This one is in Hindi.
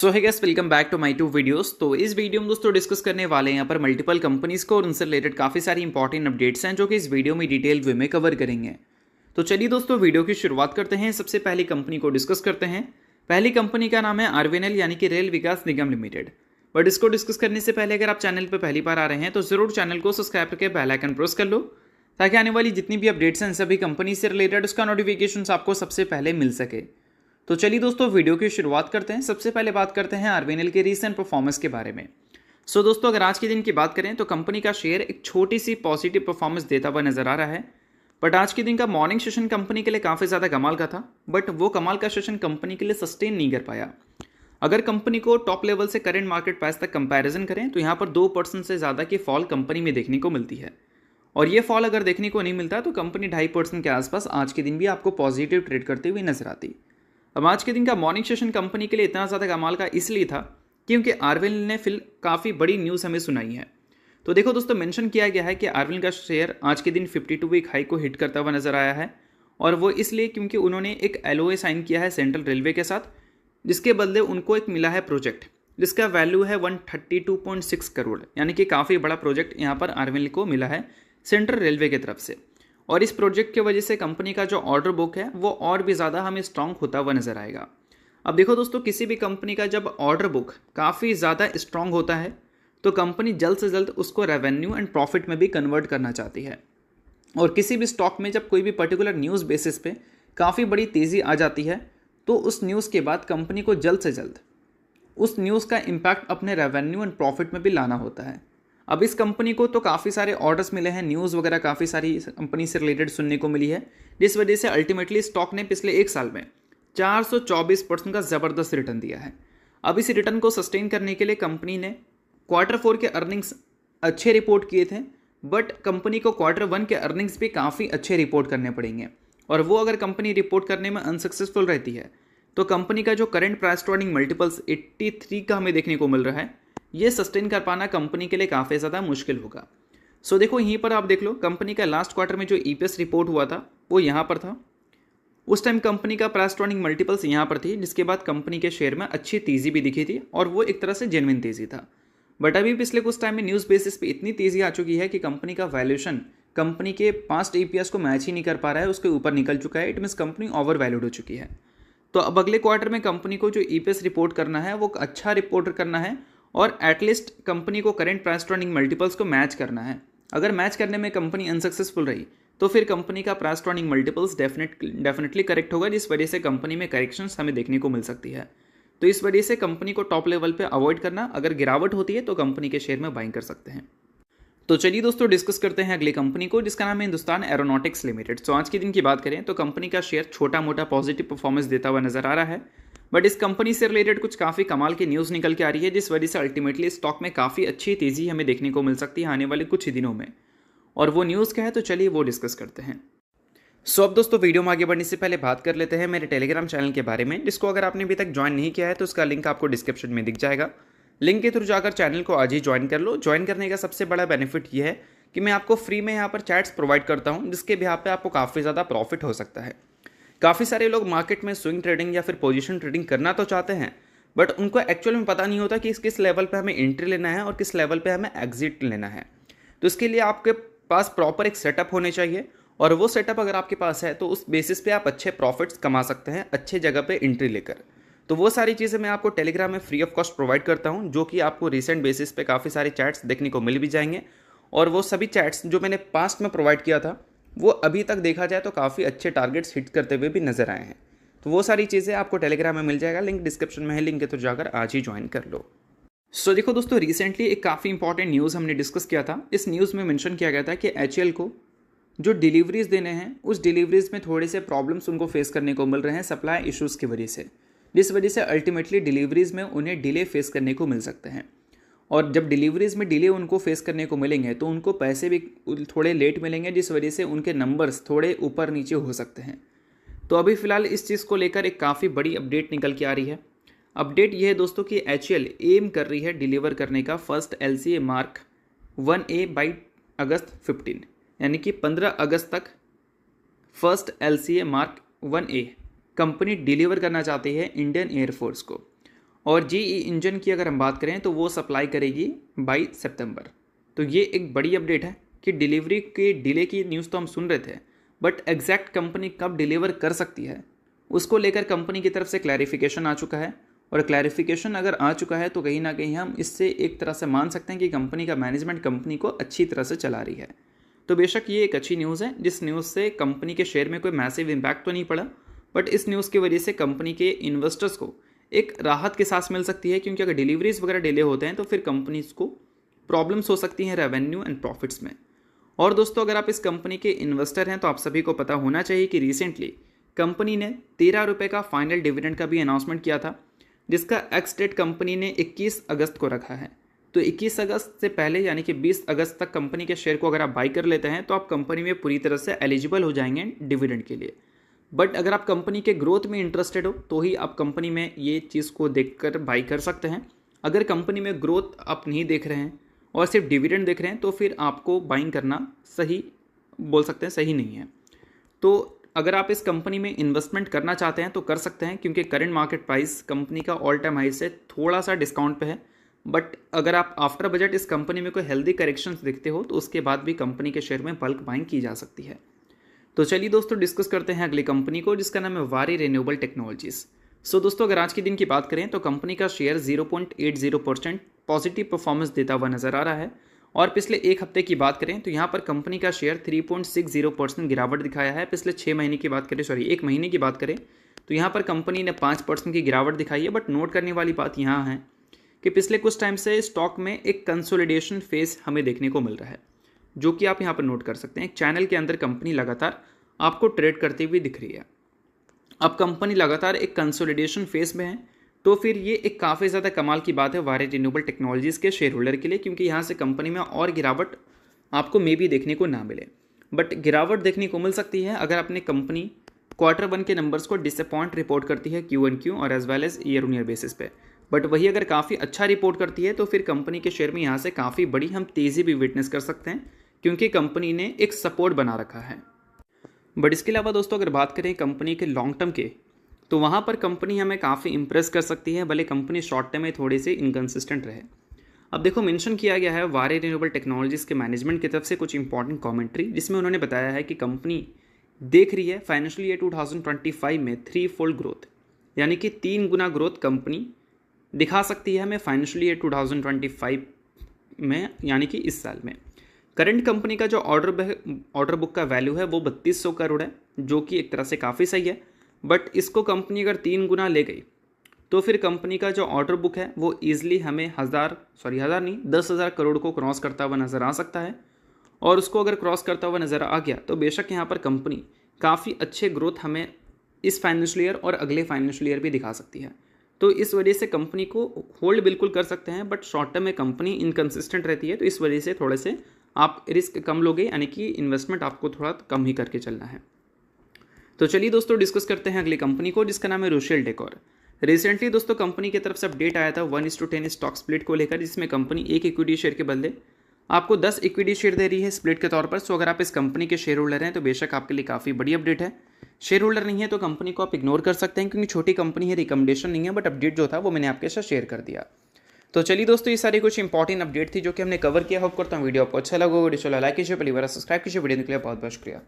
So hi guys, welcome back to my to videos. तो इस वीडियो में दोस्तों डिस्कस करने वाले हैं यहाँ पर मल्टीपल कंपनीज को और उनसे रिलेटेड काफ़ी सारी इंपॉर्टेंट अपडेट्स हैं जो कि इस वीडियो में डिटेल वे में कवर करेंगे। तो चलिए दोस्तों वीडियो की शुरुआत करते हैं। सबसे पहली कंपनी को डिस्कस करते हैं। पहली कंपनी का नाम है आरवीएनएल यानी कि rail Vikas Nigam limited. But इसको डिस्कस करने से पहले अगर आप चैनल पर पहली बार आ रहे हैं तो जरूर चैनल को सब्सक्राइब करके बेल आइकन प्रेस कर लो ताकि आने वाली जितनी भी अपडेट्स हैं सभी कंपनी से रिलेटेड उसका नोटिफिकेशन आपको सबसे पहले मिल सके। तो चलिए दोस्तों वीडियो की शुरुआत करते हैं। सबसे पहले बात करते हैं आरवीएनएल के रीसेंट परफॉर्मेंस के बारे में। सो दोस्तों अगर आज के दिन की बात करें तो कंपनी का शेयर एक छोटी सी पॉजिटिव परफॉर्मेंस देता हुआ नजर आ रहा है। बट आज के दिन का मॉर्निंग सेशन कंपनी के लिए काफ़ी ज़्यादा कमाल का था, बट वो कमाल का सेशन कंपनी के लिए सस्टेन नहीं कर पाया। अगर कंपनी को टॉप लेवल से करेंट मार्केट प्राइस तक कंपैरिजन करें तो यहाँ पर 2% से ज़्यादा की फॉल कंपनी में देखने को मिलती है। और ये फॉल अगर देखने को नहीं मिलता तो कंपनी 2.5% के आसपास आज के दिन भी आपको पॉजिटिव ट्रेड करते हुए नजर आती। अब आज के दिन का मॉर्निंग सेशन कंपनी के लिए इतना ज़्यादा कमाल का इसलिए था क्योंकि आरवीएनएल ने फिल काफ़ी बड़ी न्यूज़ हमें सुनाई है। तो देखो दोस्तों, मेंशन किया गया है कि आरवीएनएल का शेयर आज के दिन 52 वीक हाई को हिट करता हुआ नजर आया है। और वो इसलिए क्योंकि उन्होंने एक एलओए साइन किया है सेंट्रल रेलवे के साथ, जिसके बदले उनको एक मिला है प्रोजेक्ट जिसका वैल्यू है 132.6 करोड़, यानी कि काफ़ी बड़ा प्रोजेक्ट यहाँ पर आरवीएनएल को मिला है सेंट्रल रेलवे की तरफ से। और इस प्रोजेक्ट की वजह से कंपनी का जो ऑर्डर बुक है वो और भी ज़्यादा हमें स्ट्रांग होता हुआ नजर आएगा। अब देखो दोस्तों, किसी भी कंपनी का जब ऑर्डर बुक काफ़ी ज़्यादा स्ट्रांग होता है तो कंपनी जल्द से जल्द उसको रेवेन्यू एंड प्रॉफिट में भी कन्वर्ट करना चाहती है। और किसी भी स्टॉक में जब कोई भी पर्टिकुलर न्यूज़ बेसिस पे काफ़ी बड़ी तेज़ी आ जाती है तो उस न्यूज़ के बाद कंपनी को जल्द से जल्द उस न्यूज़ का इम्पैक्ट अपने रेवेन्यू एंड प्रॉफिट में भी लाना होता है। अब इस कंपनी को तो काफ़ी सारे ऑर्डर्स मिले हैं, न्यूज़ वगैरह काफ़ी सारी कंपनी से रिलेटेड सुनने को मिली है, जिस वजह से अल्टीमेटली स्टॉक ने पिछले एक साल में 424% का ज़बरदस्त रिटर्न दिया है। अब इस रिटर्न को सस्टेन करने के लिए कंपनी ने Q4 के अर्निंग्स अच्छे रिपोर्ट किए थे, बट कंपनी को Q1 के अर्निंग्स भी काफ़ी अच्छे रिपोर्ट करने पड़ेंगे। और वो अगर कंपनी रिपोर्ट करने में अनसक्सेसफुल रहती है तो कंपनी का जो current price to earning multiples 83 का हमें देखने को मिल रहा है, ये सस्टेन कर पाना कंपनी के लिए काफ़ी ज़्यादा मुश्किल होगा। सो देखो यहीं पर आप देख लो, कंपनी का लास्ट क्वार्टर में जो ईपीएस रिपोर्ट हुआ था वो यहाँ पर था। उस टाइम कंपनी का प्राइस टू अर्निंग मल्टीपल्स यहाँ पर थी, जिसके बाद कंपनी के शेयर में अच्छी तेज़ी भी दिखी थी और वो एक तरह से जेन्युइन तेज़ी था। बट अभी पिछले कुछ टाइम में न्यूज़ बेसिस पे इतनी तेज़ी आ चुकी है कि कंपनी का वैल्यूएशन कंपनी के पास्ट ईपीएस को मैच ही नहीं कर पा रहा है, उसके ऊपर निकल चुका है। It means company over valued हो चुकी है। तो अब अगले क्वार्टर में कंपनी को जो ईपीएस रिपोर्ट करना है वो अच्छा रिपोर्ट करना है और एटलीस्ट कंपनी को current price to earning multiples को मैच करना है। अगर मैच करने में कंपनी अनसक्सेसफुल रही तो फिर कंपनी का price to earning multiples definitely correct होगा, जिस वजह से कंपनी में करेक्शंस हमें देखने को मिल सकती है। तो इस वजह से कंपनी को टॉप लेवल पे अवॉइड करना, अगर गिरावट होती है तो कंपनी के शेयर में बाइंग कर सकते हैं। तो चलिए दोस्तों डिस्कस करते हैं अगली कंपनी को, जिसका नाम है हिंदुस्तान एरोनॉटिक्स लिमिटेड। तो आज के दिन की बात करें तो कंपनी का शेयर छोटा मोटा पॉजिटिव परफॉर्मेंस देता हुआ नजर आ रहा है, बट इस कंपनी से रिलेटेड कुछ काफ़ी कमाल की न्यूज़ निकल के आ रही है, जिस वजह से अल्टीमेटली स्टॉक में काफ़ी अच्छी तेज़ी हमें देखने को मिल सकती है आने वाले कुछ ही दिनों में। और वो न्यूज़ क्या है तो चलिए वो डिस्कस करते हैं। सो अब दोस्तों वीडियो में आगे बढ़ने से पहले बात कर लेते हैं मेरे टेलीग्राम चैनल के बारे में, जिसको अगर आपने अभी तक ज्वाइन नहीं किया है तो उसका लिंक आपको डिस्क्रिप्शन में दिख जाएगा। लिंक के थ्रू जाकर चैनल को आज ही ज्वाइन कर लो। ज्वाइन करने का सबसे बड़ा बेनिफिट ये है कि मैं आपको फ्री में यहाँ पर चैट्स प्रोवाइड करता हूँ, जिसके बिहाफ पे आपको काफ़ी ज़्यादा प्रॉफिट हो सकता है। काफ़ी सारे लोग मार्केट में स्विंग ट्रेडिंग या फिर पोजीशन ट्रेडिंग करना तो चाहते हैं, बट उनको एक्चुअल में पता नहीं होता कि किस लेवल पे हमें एंट्री लेना है और किस लेवल पे हमें एग्जिट लेना है। तो इसके लिए आपके पास प्रॉपर एक सेटअप होने चाहिए, और वो सेटअप अगर आपके पास है तो उस बेसिस पे आप अच्छे प्रॉफिट्स कमा सकते हैं अच्छे जगह पे एंट्री लेकर। तो वो सारी चीज़ें मैं आपको टेलीग्राम में फ्री ऑफ कॉस्ट प्रोवाइड करता हूँ, जो कि आपको रिसेंट बेसिस पे काफ़ी सारे चैट्स देखने को मिल भी जाएंगे। और वो सभी चैट्स जो मैंने पास्ट में प्रोवाइड किया था वो अभी तक देखा जाए तो काफ़ी अच्छे टारगेट्स हिट करते हुए भी नजर आए हैं। तो वो सारी चीज़ें आपको टेलीग्राम में मिल जाएगा, लिंक डिस्क्रिप्शन में है, लिंक के थ्रू जाकर आज ही ज्वाइन कर लो। सो देखो दोस्तों, रिसेंटली एक काफ़ी इंपॉर्टेंट न्यूज़ हमने डिस्कस किया था। इस न्यूज़ में मेंशन किया गया था कि एचएएल को जो डिलीवरीज देने हैं उस डिलीवरीज में थोड़े से प्रॉब्लम्स उनको फेस करने को मिल रहे हैं सप्लाई इश्यूज़ की वजह से, जिस वजह से अल्टीमेटली डिलीवरीज में उन्हें डिले फेस करने को मिल सकते हैं। और जब डिलीवरीज में डिले उनको फेस करने को मिलेंगे तो उनको पैसे भी थोड़े लेट मिलेंगे, जिस वजह से उनके नंबर्स थोड़े ऊपर नीचे हो सकते हैं। तो अभी फ़िलहाल इस चीज़ को लेकर एक काफ़ी बड़ी अपडेट निकल के आ रही है। अपडेट ये है दोस्तों कि एचएएल एम कर रही है डिलीवर करने का first LCA mark 1A by अगस्त 15, यानी कि 15 अगस्त तक first LCA mark 1A company deliver करना चाहती है इंडियन एयरफोर्स को। और जेई इंजन की अगर हम बात करें तो वो सप्लाई करेगी बाई सितंबर। तो ये एक बड़ी अपडेट है कि डिलीवरी के डिले की न्यूज़ तो हम सुन रहे थे, बट एग्जैक्ट कंपनी कब डिलीवर कर सकती है उसको लेकर कंपनी की तरफ से क्लैरिफिकेशन आ चुका है। और क्लैरिफिकेशन अगर आ चुका है तो कहीं ना कहीं हम इससे एक तरह से मान सकते हैं कि कंपनी का मैनेजमेंट कंपनी को अच्छी तरह से चला रही है। तो बेशक ये एक अच्छी न्यूज़ है, जिस न्यूज़ से कंपनी के शेयर में कोई मैसिव इम्पैक्ट तो नहीं पड़ा, बट इस न्यूज़ की वजह से कंपनी के इन्वेस्टर्स को एक राहत की सांस मिल सकती है, क्योंकि अगर डिलीवरीज वगैरह डिले होते हैं तो फिर कंपनीज को प्रॉब्लम्स हो सकती हैं रेवेन्यू एंड प्रॉफिट्स में। और दोस्तों अगर आप इस कंपनी के इन्वेस्टर हैं तो आप सभी को पता होना चाहिए कि रिसेंटली कंपनी ने 13 रुपये का फाइनल डिविडेंड का भी अनाउंसमेंट किया था, जिसका एक्स डेट कंपनी ने 21 अगस्त को रखा है। तो 21 अगस्त से पहले यानी कि 20 अगस्त तक कंपनी के शेयर को अगर आप बाई कर लेते हैं तो आप कंपनी में पूरी तरह से एलिजिबल हो जाएंगे डिविडेंड के लिए। बट अगर आप कंपनी के ग्रोथ में इंटरेस्टेड हो तो ही आप कंपनी में ये चीज़ को देखकर बाई कर सकते हैं। अगर कंपनी में ग्रोथ आप नहीं देख रहे हैं और सिर्फ डिविडेंड देख रहे हैं तो फिर आपको बाइंग करना सही बोल सकते हैं सही नहीं है। तो अगर आप इस कंपनी में इन्वेस्टमेंट करना चाहते हैं तो कर सकते हैं, क्योंकि करंट मार्केट प्राइस कंपनी का ऑल टाइम हाई से थोड़ा सा डिस्काउंट पे है। बट अगर आप आफ्टर बजट इस कंपनी में कोई हेल्दी करेक्शंस दिखते हो तो उसके बाद भी कंपनी के शेयर में बल्क बाइंग की जा सकती है। तो चलिए दोस्तों डिस्कस करते हैं अगली कंपनी को, जिसका नाम है वारी रिन्यूएबल टेक्नोलॉजीज। सो दोस्तों अगर आज के दिन की बात करें तो कंपनी का शेयर 0.80% पॉजिटिव परफॉर्मेंस देता हुआ नजर आ रहा है। और पिछले एक हफ्ते की बात करें तो यहाँ पर कंपनी का शेयर 3.60% गिरावट दिखाया है। पिछले 6 महीने की बात करें, एक महीने की बात करें तो यहाँ पर कंपनी ने 5% की गिरावट दिखाई है। बट नोट करने वाली बात यहाँ है कि पिछले कुछ टाइम से स्टॉक में एक कंसोलिडेशन फेज हमें देखने को मिल रहा है, जो कि आप यहाँ पर नोट कर सकते हैं। एक चैनल के अंदर कंपनी लगातार आपको ट्रेड करती हुई दिख रही है। अब कंपनी लगातार एक कंसोलिडेशन फेज में है, तो फिर ये एक काफ़ी ज़्यादा कमाल की बात है वारी रिन्यूएबल टेक्नोलॉजीज़ के शेयर होल्डर के लिए, क्योंकि यहाँ से कंपनी में और गिरावट आपको मे भी देखने को ना मिले। बट गिरावट देखने को मिल सकती है अगर अपने कंपनी Q1 के नंबर्स को डिसअपॉइंट रिपोर्ट करती है Q1Q और as well as year on year basis पे। बट वही अगर काफ़ी अच्छा रिपोर्ट करती है तो फिर कंपनी के शेयर में यहाँ से काफ़ी बड़ी हम तेज़ी भी विटनेस कर सकते हैं, क्योंकि कंपनी ने एक सपोर्ट बना रखा है। बट इसके अलावा दोस्तों अगर बात करें कंपनी के लॉन्ग टर्म के, तो वहाँ पर कंपनी हमें काफ़ी इंप्रेस कर सकती है, भले कंपनी शॉर्ट टर्म में थोड़ी सी इनकन्सिस्टेंट रहे। अब देखो मेंशन किया गया है वारी रिन्यूएबल टेक्नोलॉजीज़ के मैनेजमेंट की तरफ से कुछ इंपॉर्टेंट कमेंट्री, जिसमें उन्होंने बताया है कि कंपनी देख रही है फाइनेंशियल ईयर 2025 में 3-fold ग्रोथ, यानी कि 3 गुना ग्रोथ कंपनी दिखा सकती है हमें फाइनेंशियल ईयर 2025 में, यानी कि इस साल में। करंट कंपनी का जो ऑर्डर बुक का वैल्यू है वो 3200 करोड़ है, जो कि एक तरह से काफ़ी सही है। बट इसको कंपनी अगर 3 गुना ले गई तो फिर कंपनी का जो ऑर्डर बुक है वो ईजिली हमें 10,000 करोड़ को क्रॉस करता हुआ नज़र आ सकता है। और उसको अगर क्रॉस करता हुआ नज़र आ गया तो बेशक यहाँ पर कंपनी काफ़ी अच्छे ग्रोथ हमें इस फाइनेंशियल ईयर और अगले फाइनेंशियल ईयर भी दिखा सकती है। तो इस वजह से कंपनी को होल्ड बिल्कुल कर सकते हैं, बट शॉर्ट टर्म में कंपनी इनकन्सिस्टेंट रहती है, तो इस वजह से थोड़े से आप रिस्क कम लोगे, यानी कि इन्वेस्टमेंट आपको थोड़ा कम ही करके चलना है। तो चलिए दोस्तों डिस्कस करते हैं अगली कंपनी को, जिसका नाम है रोशेल डेकोर। रिसेंटली दोस्तों कंपनी की तरफ से अपडेट आया था 1:10 स्टॉक स्प्लिट को लेकर, जिसमें कंपनी एक इक्विटी शेयर के बदले आपको 10 इक्विटी शेयर दे रही है स्प्लिट के तौर पर। सो अगर आप इस कंपनी के शेयर होल्डर हैं तो बेशक आपके लिए काफ़ी बड़ी अपडेट है। शेयर होल्डर नहीं है तो कंपनी को आप इग्नोर कर सकते हैं, क्योंकि छोटी कंपनी है, रिकमेंडेशन नहीं है, बट अपडेट जो था वो मैंने आपके साथ शेयर कर दिया। तो चलिए दोस्तों ये सारी कुछ इंपॉर्टेंट अपडेट थी जो कि हमने कवर किया। होप करता हूँ वीडियो आपको अच्छा लगा। वीडियो चला लाइक कीजिए, पहली बार सब्सक्राइब कीजिए। वीडियो के लिए बहुत बहुत शुक्रिया।